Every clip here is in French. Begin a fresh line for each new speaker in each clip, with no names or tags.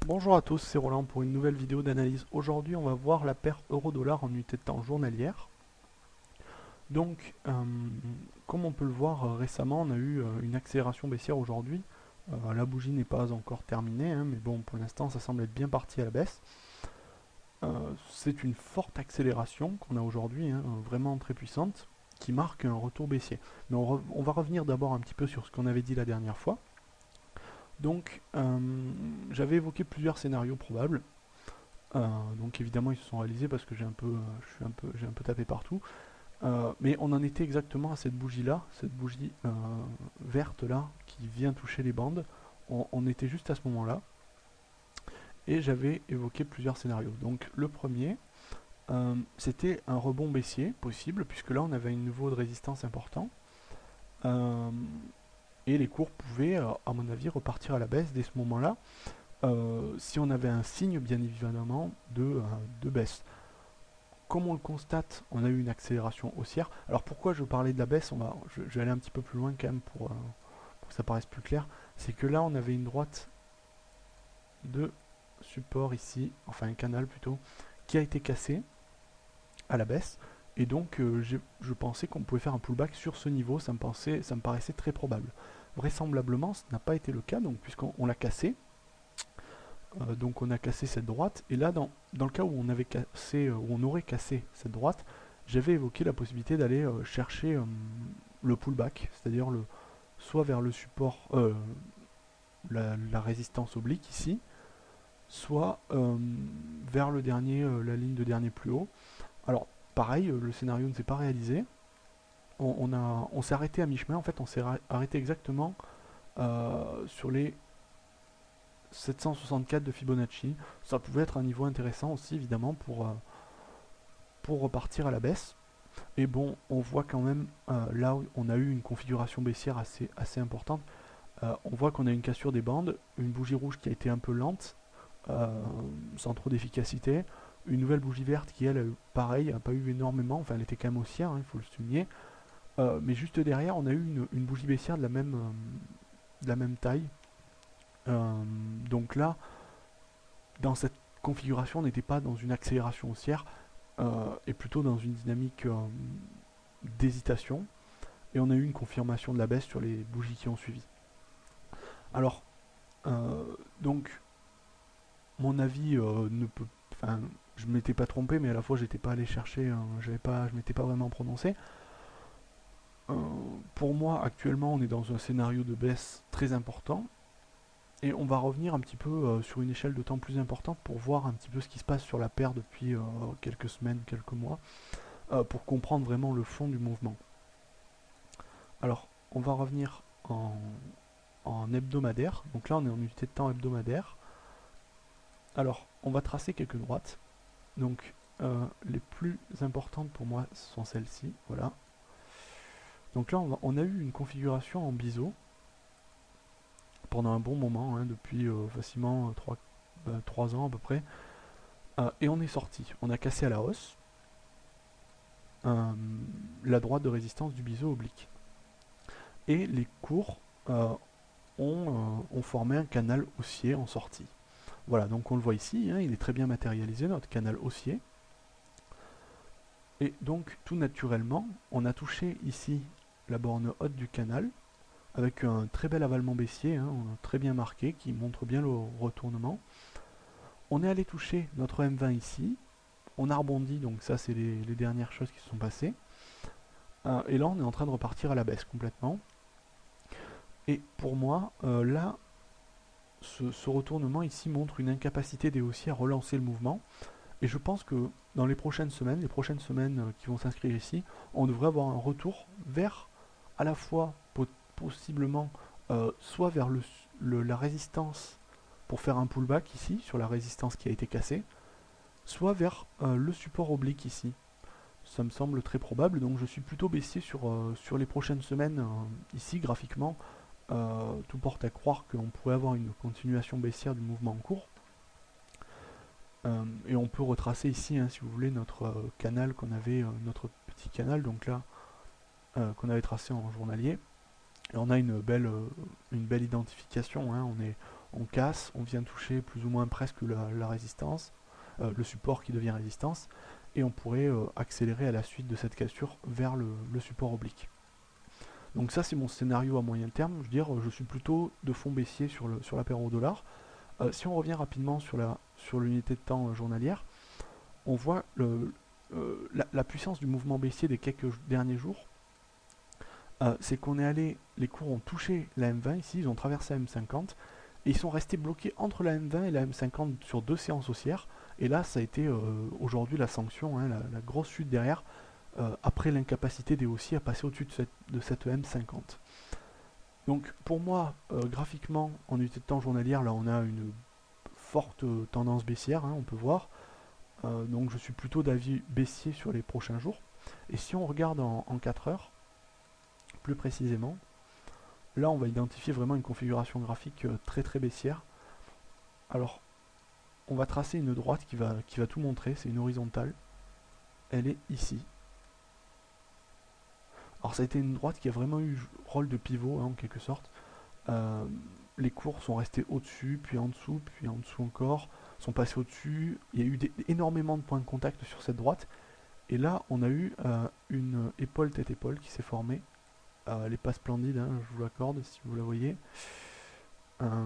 Bonjour à tous, c'est Roland pour une nouvelle vidéo d'analyse. Aujourd'hui, on va voir la paire euro-dollar en unité de temps journalière. Donc, comme on peut le voir récemment, on a eu une accélération baissière aujourd'hui. La bougie n'est pas encore terminée, hein, mais bon, pour l'instant, ça semble être bien parti à la baisse. C'est une forte accélération qu'on a aujourd'hui, hein, vraiment très puissante, qui marque un retour baissier. Mais on va revenir d'abord un petit peu sur ce qu'on avait dit la dernière fois. Donc, j'avais évoqué plusieurs scénarios probables. Donc évidemment ils se sont réalisés parce que j'ai un peu tapé partout. Mais on en était exactement à cette bougie là, cette bougie verte là qui vient toucher les bandes. On était juste à ce moment là et j'avais évoqué plusieurs scénarios. Donc le premier, c'était un rebond baissier possible puisque là on avait un niveau de résistance important. Euh, et les cours pouvaient, à mon avis, repartir à la baisse dès ce moment-là. Si on avait un signe bien évidemment de baisse. Comme on le constate, on a eu une accélération haussière. Alors pourquoi je parlais de la baisse, je vais aller un petit peu plus loin quand même pour que ça paraisse plus clair. C'est que là on avait une droite de support ici, enfin un canal plutôt, qui a été cassé à la baisse. Et donc je pensais qu'on pouvait faire un pullback sur ce niveau, ça me paraissait très probable. Vraisemblablement, ce n'a pas été le cas, donc puisqu'on l'a cassé, donc on a cassé cette droite, et là dans le cas où on avait cassé, où on aurait cassé cette droite, j'avais évoqué la possibilité d'aller chercher le pullback, c'est-à-dire soit vers le support, la résistance oblique ici, soit vers le dernier, la ligne de dernier plus haut. Alors pareil, le scénario ne s'est pas réalisé. On s'est arrêté à mi-chemin, en fait on s'est arrêté exactement sur les 764 de Fibonacci. Ça pouvait être un niveau intéressant aussi évidemment pour repartir à la baisse. Et bon, on voit quand même là où on a eu une configuration baissière assez importante. On voit qu'on a une cassure des bandes, une bougie rouge qui a été un peu lente, sans trop d'efficacité. Une nouvelle bougie verte qui elle, pareil, n'a pas eu énormément, enfin elle était quand même haussière, hein, il faut le souligner. Mais juste derrière, on a eu une bougie baissière de la même taille. Donc là, dans cette configuration, on n'était pas dans une accélération haussière, et plutôt dans une dynamique d'hésitation. Et on a eu une confirmation de la baisse sur les bougies qui ont suivi. Alors, donc, mon avis ne peut, enfin, je ne m'étais pas trompé, mais à la fois j'étais pas allé chercher, je m'étais pas vraiment prononcé. Euh, pour moi, actuellement, on est dans un scénario de baisse très important. Et on va revenir un petit peu sur une échelle de temps plus importante pour voir un petit peu ce qui se passe sur la paire depuis quelques semaines, quelques mois, pour comprendre vraiment le fond du mouvement. Alors, on va revenir en hebdomadaire. Donc là, on est en unité de temps hebdomadaire. Alors, on va tracer quelques droites. Donc, les plus importantes pour moi sont celles-ci. Voilà. Donc là, on a eu une configuration en biseau pendant un bon moment, hein, depuis facilement 3 ans à peu près. Et on est sorti. On a cassé à la hausse la droite de résistance du biseau oblique. Et les cours ont formé un canal haussier en sortie. Voilà, donc on le voit ici, hein, il est très bien matérialisé, notre canal haussier. Et donc tout naturellement, on a touché ici la borne haute du canal, avec un très bel avalement baissier, hein, très bien marqué, qui montre bien le retournement. On est allé toucher notre M20 ici, on a rebondi, donc ça c'est les dernières choses qui se sont passées. Et là on est en train de repartir à la baisse complètement. Et pour moi, là, ce retournement ici montre une incapacité des haussiers à relancer le mouvement. Et je pense que dans les prochaines semaines qui vont s'inscrire ici, on devrait avoir un retour vers à la fois possiblement soit vers la résistance pour faire un pullback ici, sur la résistance qui a été cassée, soit vers le support oblique ici. Ça me semble très probable, donc je suis plutôt baissier sur les prochaines semaines ici graphiquement. Tout porte à croire qu'on pourrait avoir une continuation baissière du mouvement en cours. Et on peut retracer ici, hein, si vous voulez, notre canal qu'on avait, notre petit canal, donc là, qu'on avait tracé en journalier. Et on a une belle identification, hein, on casse, on vient toucher plus ou moins presque la résistance, le support qui devient résistance, et on pourrait accélérer à la suite de cette cassure vers le support oblique. Donc ça c'est mon scénario à moyen terme, je veux dire je suis plutôt de fond baissier sur la paire euro-dollar. Si on revient rapidement sur l'unité de temps journalière, on voit la puissance du mouvement baissier des quelques derniers jours. C'est qu'on est allé, les cours ont touché la M20 ici, ils ont traversé la M50, et ils sont restés bloqués entre la M20 et la M50 sur 2 séances haussières, et là ça a été aujourd'hui la sanction, hein, la grosse chute derrière, après l'incapacité des haussiers à passer au-dessus de cette M50. Donc pour moi, graphiquement, en unité de temps journalière, là on a une forte tendance baissière, hein, on peut voir. Donc je suis plutôt d'avis baissier sur les prochains jours. Et si on regarde en 4 heures, plus précisément, là on va identifier vraiment une configuration graphique très très baissière. Alors, on va tracer une droite qui va tout montrer, c'est une horizontale. Elle est ici. Alors ça a été une droite qui a vraiment eu rôle de pivot, hein, en quelque sorte. Les cours sont restés au-dessus, puis en dessous encore, sont passés au-dessus. Il y a eu énormément de points de contact sur cette droite. Et là, on a eu une épaule tête-épaule qui s'est formée. Elle n'est pas splendide, hein, je vous l'accorde si vous la voyez.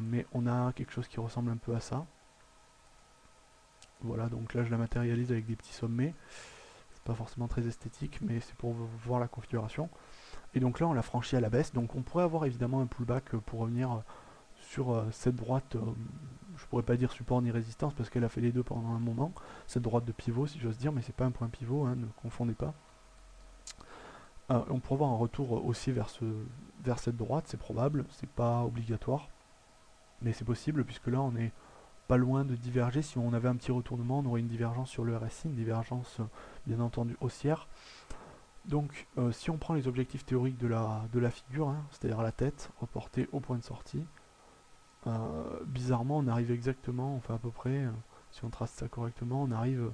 Mais on a quelque chose qui ressemble un peu à ça. Voilà, donc là je la matérialise avec des petits sommets. C'est pas forcément très esthétique, mais c'est pour voir la configuration. Et donc là on l'a franchi à la baisse, donc on pourrait avoir évidemment un pullback pour revenir sur cette droite, je pourrais pas dire support ni résistance parce qu'elle a fait les deux pendant un moment, cette droite de pivot si j'ose dire, mais c'est pas un point pivot, hein, ne confondez pas. On pourrait avoir un retour aussi vers cette droite, c'est probable, c'est pas obligatoire, mais c'est possible puisque là on est pas loin de diverger. Si on avait un petit retournement, on aurait une divergence sur le RSI, une divergence bien entendu haussière. Donc si on prend les objectifs théoriques de la figure, hein, c'est-à-dire la tête reportée au point de sortie, bizarrement on arrive exactement, enfin à peu près, si on trace ça correctement, on arrive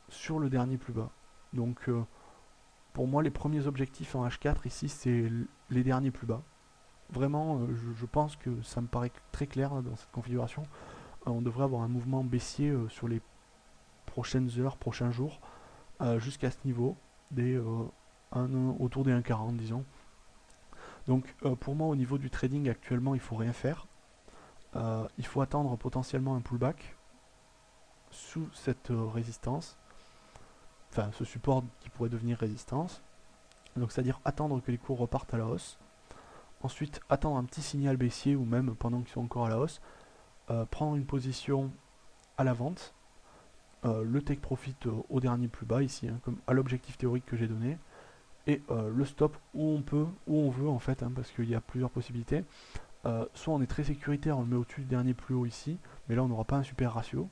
sur le dernier plus bas. Donc pour moi les premiers objectifs en H4 ici c'est les derniers plus bas. Vraiment je pense que ça me paraît très clair dans cette configuration. On devrait avoir un mouvement baissier sur les prochaines heures, prochains jours, jusqu'à ce niveau, autour des 1,40 disons. Donc pour moi au niveau du trading actuellement il faut rien faire. Il faut attendre potentiellement un pullback sous cette résistance, enfin ce support qui pourrait devenir résistance. Donc c'est-à-dire attendre que les cours repartent à la hausse. Ensuite attendre un petit signal baissier ou même pendant qu'ils sont encore à la hausse, prendre une position à la vente. Le take profit au dernier plus bas ici, hein, comme à l'objectif théorique que j'ai donné, et le stop où on veut en fait, hein, parce qu'il y a plusieurs possibilités. Soit on est très sécuritaire, on le met au-dessus du dernier plus haut ici, mais là on n'aura pas un super ratio.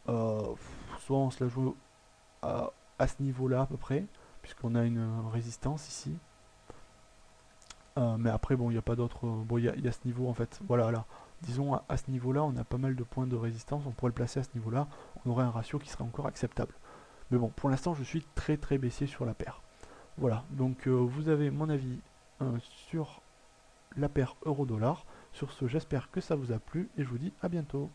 Soit on se la joue à ce niveau-là à peu près, puisqu'on a une résistance ici. Mais après bon, il n'y a pas d'autre. Bon, il y a ce niveau en fait. Voilà, là. Disons à ce niveau-là, on a pas mal de points de résistance, on pourrait le placer à ce niveau-là, on aurait un ratio qui serait encore acceptable. Mais bon, pour l'instant, je suis très très baissier sur la paire. Voilà, donc vous avez mon avis sur la paire euro-dollar. Sur ce, j'espère que ça vous a plu et je vous dis à bientôt.